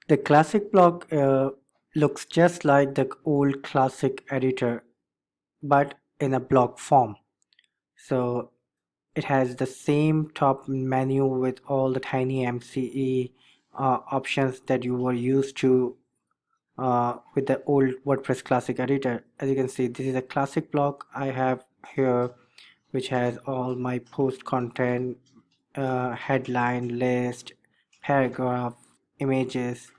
The classic block looks just like the old classic editor, but in a block form. So it has the same top menu with all the tiny MCE options that you were used to with the old WordPress classic editor. As you can see, this is a classic block I have here, which has all my post content, headline, list, paragraph, images,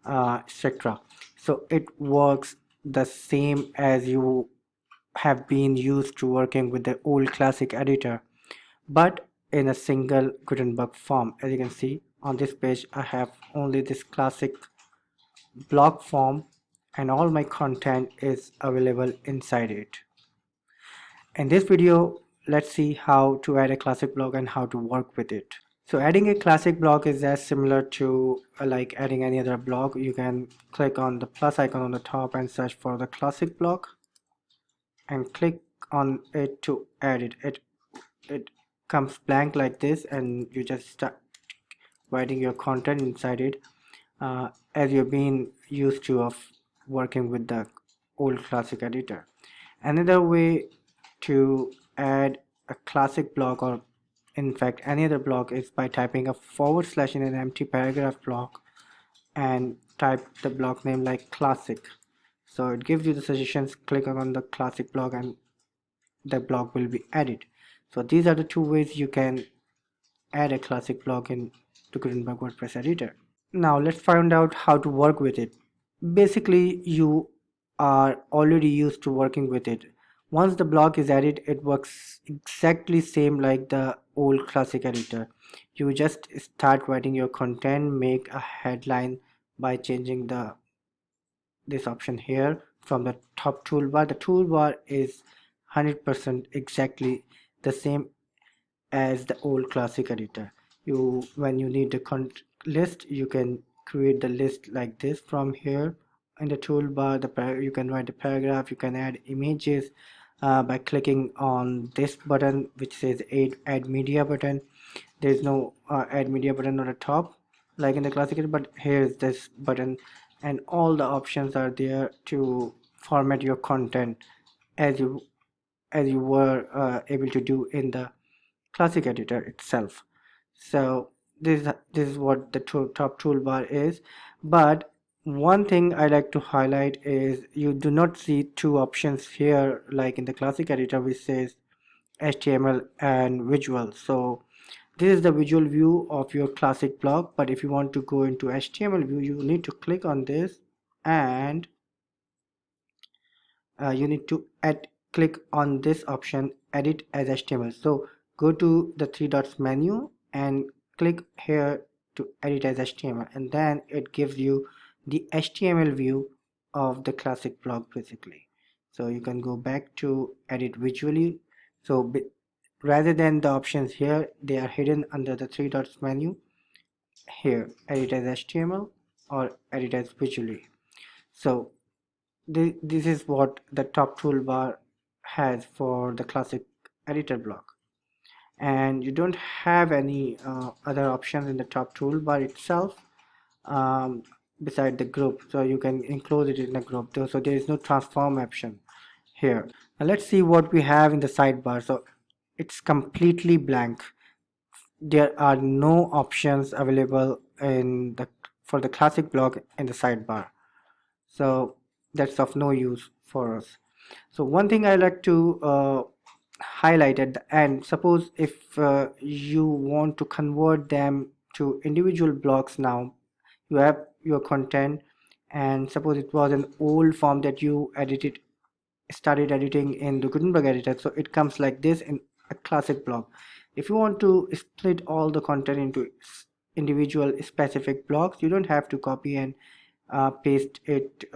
etc. So it works the same as you have been used to working with the old classic editor, but in a single Gutenberg form. As you can see on this page, I have only this classic blog form and all my content is available inside it. In this video, let's see how to add a classic blog and how to work with it. So adding a classic blog is as similar to like adding any other blog. You can click on the plus icon on the top and search for the classic blog and click on it to add it. It comes blank like this, and you just start writing your content inside it as you've been used to of working with the old classic editor. Another way to add a classic block, or in fact any other block, is by typing a forward slash in an empty paragraph block and type the block name like classic. So it gives you the suggestions. Click on the classic block and the block will be added. So these are the two ways you can add a classic block in to Gutenberg WordPress editor. Now let's find out how to work with it. Basically, you are already used to working with it. Once the block is added, it works exactly same like the old classic editor. You just start writing your content, make a headline by changing the this option here from the top toolbar. The toolbar is 100% exactly the same as the old classic editor. When you need the list, you can create the list like this from here. In the toolbar, you can write a paragraph, you can add images by clicking on this button which says add media button. There is no add media button on the top like in the classic editor, but here is this button, and all the options are there to format your content as you were able to do in the classic editor itself. So this is what the top toolbar is. But one thing I like to highlight is you do not see two options here like in the classic editor which says HTML and visual. So this is the visual view of your classic blog, but if you want to go into HTML view, you need to click on this, and you need to click on this option, edit as HTML. So go to the three dots menu and click here to edit as HTML, and then it gives you the HTML view of the classic blog basically. So you can go back to edit visually. So rather than the options here, they are hidden under the three dots menu here, edit as HTML or edit as visually. So this is what the top toolbar has for the classic editor block, and you don't have any other options in the top toolbar itself um, beside the group, so you can enclose it in a group though, so there is no transform option here. Now let's see what we have in the sidebar. So it's completely blank. There are no options available in the for the classic block in the sidebar, so that's of no use for us. So one thing I like to highlight at the end, suppose if you want to convert them to individual blocks. Now you have your content, and suppose it was an old form that you started editing in the Gutenberg editor, so it comes like this in a classic block. If you want to split all the content into individual specific blocks, you don't have to copy and paste it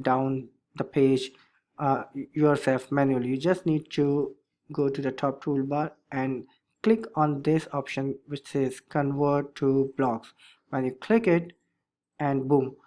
down the page yourself manually. You just need to go to the top toolbar and click on this option which says convert to blocks. When you click it, and boom,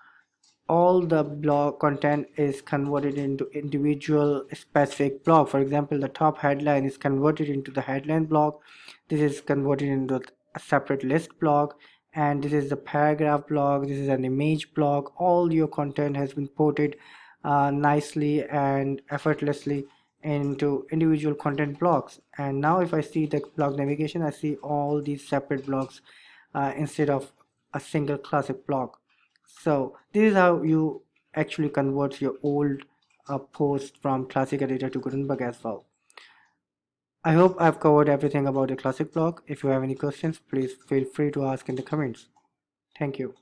all the blog content is converted into individual specific block. For example, the top headline is converted into the headline block. This is converted into a separate list block, and this is the paragraph blog, this is an image blog. All your content has been ported nicely and effortlessly into individual content blocks. And now if I see the blog navigation, I see all these separate blogs instead of a single classic blog. So this is how you actually convert your old post from classic editor to Gutenberg as well. I hope I've covered everything about the classic blog. If you have any questions, please feel free to ask in the comments. Thank you.